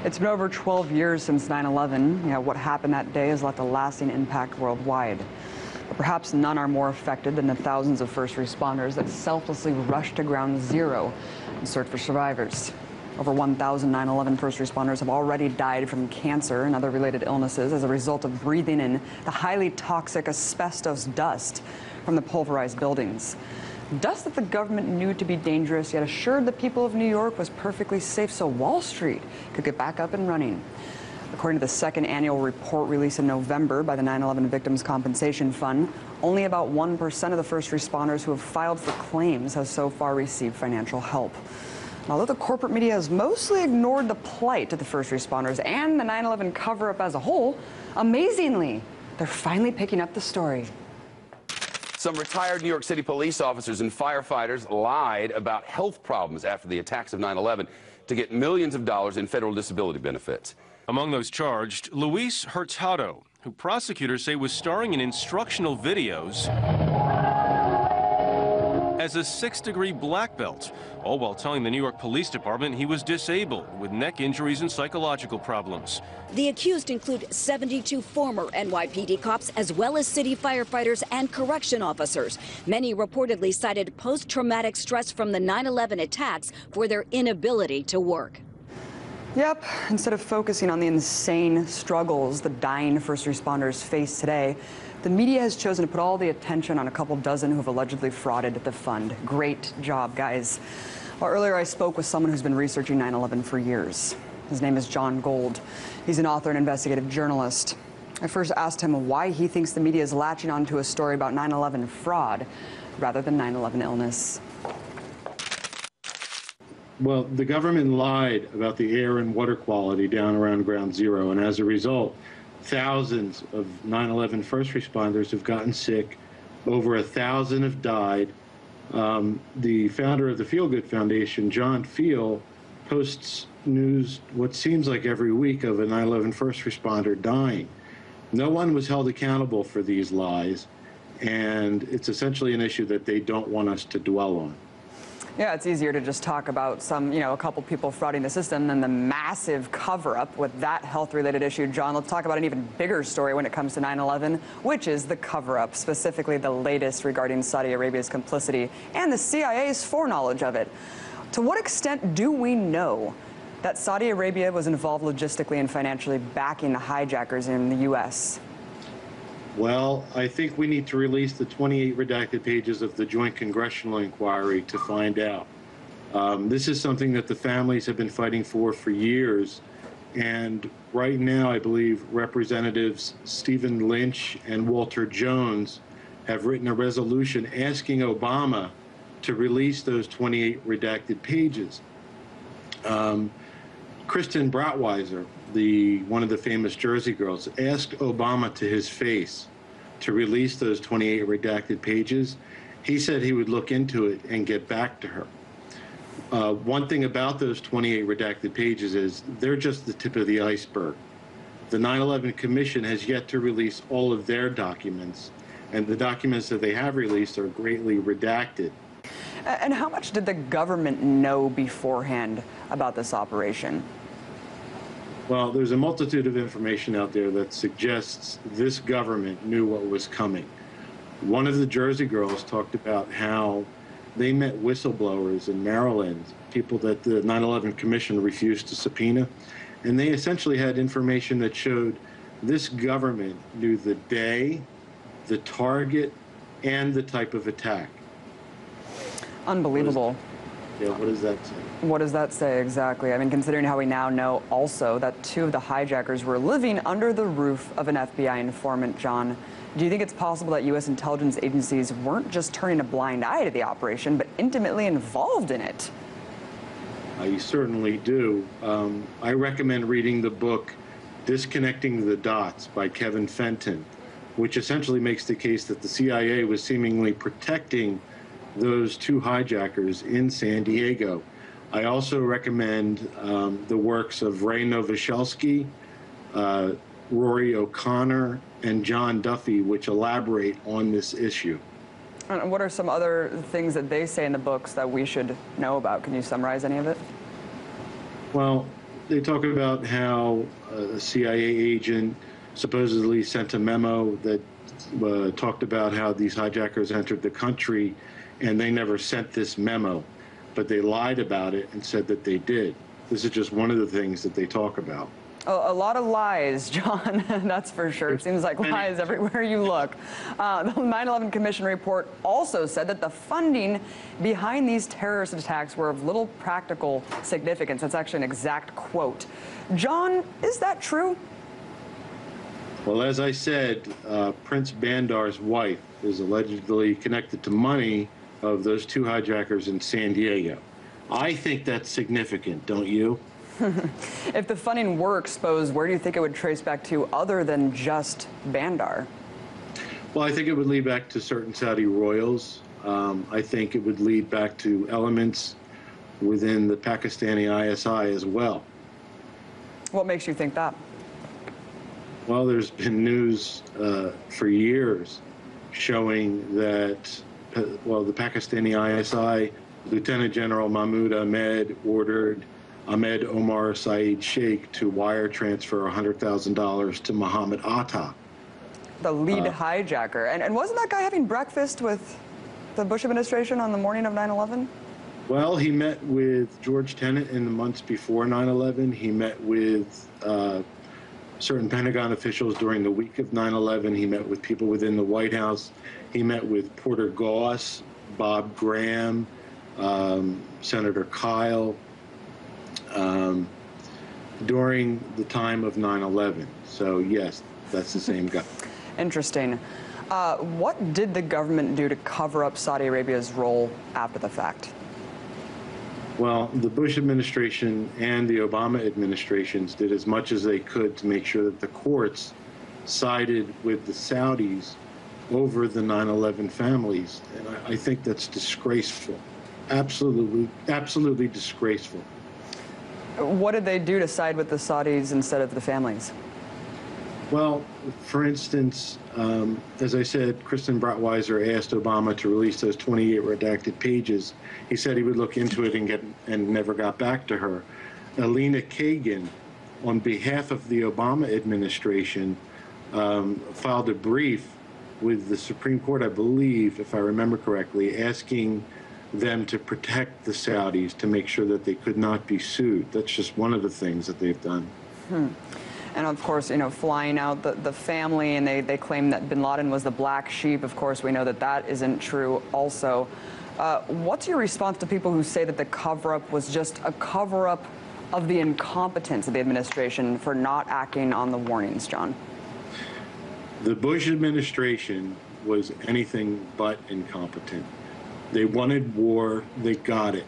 It's been over 12 years since 9/11. What happened that day has left a lasting impact worldwide. But perhaps none are more affected than the thousands of first responders that selflessly rushed to ground zero in search for survivors. Over 1,000 9/11 first responders have already died from cancer and other related illnesses as a result of breathing in the highly toxic asbestos dust from the pulverized buildings. Dust that the government knew to be dangerous, yet assured the people of New York was perfectly safe so Wall Street could get back up and running. According to the second annual report released in November by the 9/11 Victims Compensation Fund, only about 1% of the first responders who have filed for claims have so far received financial help. And although the corporate media has mostly ignored the plight of the first responders and the 9/11 cover-up as a whole, amazingly, they're finally picking up the story. Some retired New York City police officers and firefighters lied about health problems after the attacks of 9/11 to get millions of dollars in federal disability benefits. Among those charged, Luis Hurtado, who prosecutors say was starring in instructional videos as a 6th-degree black belt, all while telling the New York Police Department he was disabled with neck injuries and psychological problems. The accused include 72 former NYPD cops, as well as city firefighters and correction officers. Many reportedly cited post-traumatic stress from the 9/11 attacks for their inability to work. Yep, instead of focusing on the insane struggles the dying first responders face today, the media has chosen to put all the attention on a couple dozen who have allegedly frauded the fund. Great job, guys. Well, earlier I spoke with someone who's been researching 9/11 for years. His name is Jon Gold. He's an author and investigative journalist. I first asked him why he thinks the media is latching onto a story about 9/11 fraud rather than 9/11 illness. Well, the government lied about the air and water quality down around Ground Zero, and as a result, thousands of 9/11 first responders have gotten sick. Over 1,000 have died. The founder of the Feel Good Foundation, John Feel, posts news what seems like every week of a 9/11 first responder dying. No one was held accountable for these lies, and it's essentially an issue that they don't want us to dwell on. Yeah, it's easier to just talk about a couple people frauding the system than the massive cover-up with that health-related issue. John, let's talk about an even bigger story when it comes to 9/11, which is the cover-up, specifically the latest regarding Saudi Arabia's complicity and the CIA's foreknowledge of it. To what extent do we know that Saudi Arabia was involved logistically and financially backing the hijackers in the U.S.? Well, I think we need to release the 28 redacted pages of the Joint Congressional Inquiry to find out. This is something that the families have been fighting for years. And right now, I believe Representatives Stephen Lynch and Walter Jones have written a resolution asking Obama to release those 28 redacted pages. Kristen Brautweiser, one of the famous Jersey girls, asked Obama to his face to release those 28 redacted pages. He said he would look into it and get back to her. One thing about those 28 redacted pages is they're just the tip of the iceberg. The 9/11 Commission has yet to release all of their documents, and the documents that they have released are greatly redacted. And how much did the government know beforehand about this operation? Well, there's a multitude of information out there that suggests this government knew what was coming. One of the Jersey girls talked about how they met whistleblowers in Maryland, people that the 9/11 Commission refused to subpoena, and they essentially had information that showed this government knew the day, the target, and the type of attack. Unbelievable. What does that say? What does that say exactly? I mean, considering how we now know also that 2 of the hijackers were living under the roof of an FBI informant, John, do you think it's possible that U.S. intelligence agencies weren't just turning a blind eye to the operation, but intimately involved in it? I certainly do. I recommend reading the book Disconnecting the Dots by Kevin Fenton, which essentially makes the case that the CIA was seemingly protecting those 2 hijackers in San Diego. I also recommend the works of Ray Novoselsky, Rory O'Connor, and John Duffy, which elaborate on this issue. And what are some other things that they say in the books that we should know about? Can you summarize any of it? Well, they talk about how a CIA agent supposedly sent a memo that talked about how these hijackers entered the country, and they never sent this memo, but they lied about it and said that they did. This is just one of the things that they talk about. A lot of lies, John, that's for sure. It seems like lies everywhere you look. The 9/11 Commission report also said that the funding behind these terrorist attacks were of little practical significance. That's actually an exact quote. John, is that true? Well, as I said, Prince Bandar's wife is allegedly connected to money of those two hijackers in San Diego. I think that's significant, don't you? If the funding were exposed, where do you think it would trace back to other than just Bandar? Well, I think it would lead back to certain Saudi royals. I think it would lead back to elements within the Pakistani ISI as well. What makes you think that? Well, there's been news for years showing that, well, the Pakistani ISI, Lieutenant General Mahmoud Ahmed ordered Ahmed Omar Saeed Sheikh to wire transfer $100,000 to Mohammed Atta. The lead hijacker. And wasn't that guy having breakfast with the Bush administration on the morning of 9/11? Well, he met with George Tenet in the months before 9/11. He met with certain Pentagon officials during the week of 9/11. He met with people within the White House. He met with Porter Goss, Bob Graham, Senator Kyle, during the time of 9/11. So yes, that's the same guy. Interesting. What did the government do to cover up Saudi Arabia's role after the fact? Well, the Bush administration and the Obama administrations did as much as they could to make sure that the courts sided with the Saudis over the 9/11 families. And I think that's disgraceful. Absolutely, absolutely disgraceful. What did they do to side with the Saudis instead of the families? Well, for instance, as I said, Kristen Brettweiser asked Obama to release those 28 redacted pages. He said he would look into it and never got back to her. Alina Kagan, on behalf of the Obama administration, filed a brief with the Supreme Court, I believe, if I remember correctly, asking them to protect the Saudis, to make sure that they could not be sued. That's just one of the things that they've done. And of course, you know, flying out the family, and they claim that bin Laden was the black sheep. Of course, we know that that isn't true also. What's your response to people who say that the cover-up was just a cover-up of the incompetence of the administration for not acting on the warnings, John? The Bush administration was anything but incompetent. They wanted war, they got it.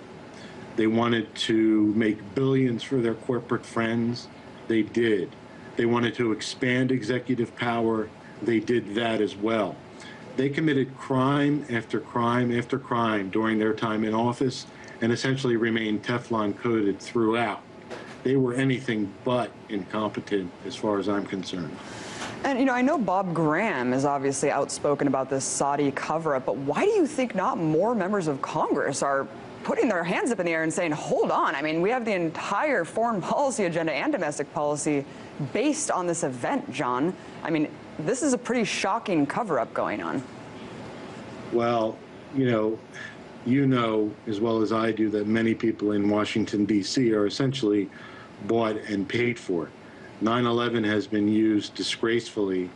They wanted to make billions for their corporate friends, they did. They wanted to expand executive power, they did that as well. They committed crime after crime after crime during their time in office and essentially remained Teflon coated throughout. They were anything but incompetent as far as I'm concerned. And, you know, I know Bob Graham is obviously outspoken about this Saudi cover-up, but why do you think not more members of Congress are putting their hands up in the air and saying, hold on, I mean, we have the entire foreign policy agenda and domestic policy based on this event, John? I mean, this is a pretty shocking cover-up going on. Well, you know as well as I do that many people in Washington, D.C. are essentially bought and paid for. 9/11 has been used disgracefully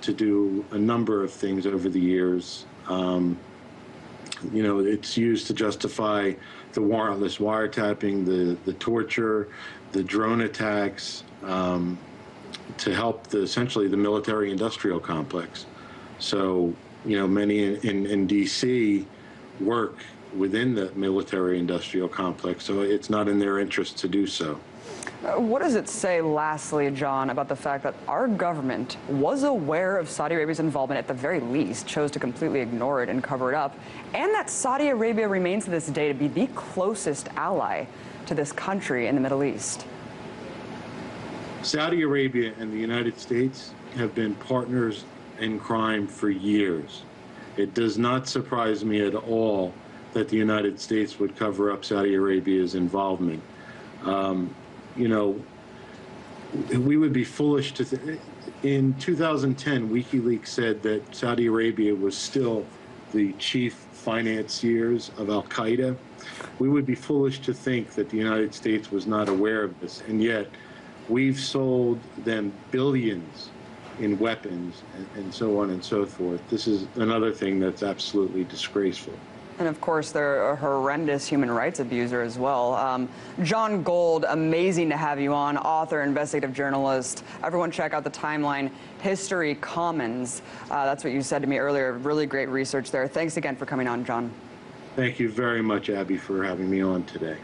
to do a number of things over the years. You know, it's used to justify the warrantless wiretapping, the torture, the drone attacks, to help essentially the military-industrial complex. So, you know, many in D.C. work within the military-industrial complex, so it's not in their interest to do so. What does it say, lastly, John, about the fact that our government was aware of Saudi Arabia's involvement, at the very least, chose to completely ignore it and cover it up, and that Saudi Arabia remains to this day to be the closest ally to this country in the Middle East? Saudi Arabia and the United States have been partners in crime for years. It does not surprise me at all that the United States would cover up Saudi Arabia's involvement. you know, we would be foolish to in 2010, WikiLeaks said that Saudi Arabia was still the chief financiers of Al-Qaeda. We would be foolish to think that the United States was not aware of this, and yet we've sold them billions in weapons and so on and so forth. This is another thing that's absolutely disgraceful. And of course, they're a horrendous human rights abuser as well. Jon Gold, amazing to have you on, author, investigative journalist. Everyone check out the timeline, History Commons. That's what you said to me earlier. Really great research there. Thanks again for coming on, Jon. Thank you very much, Abby, for having me on today.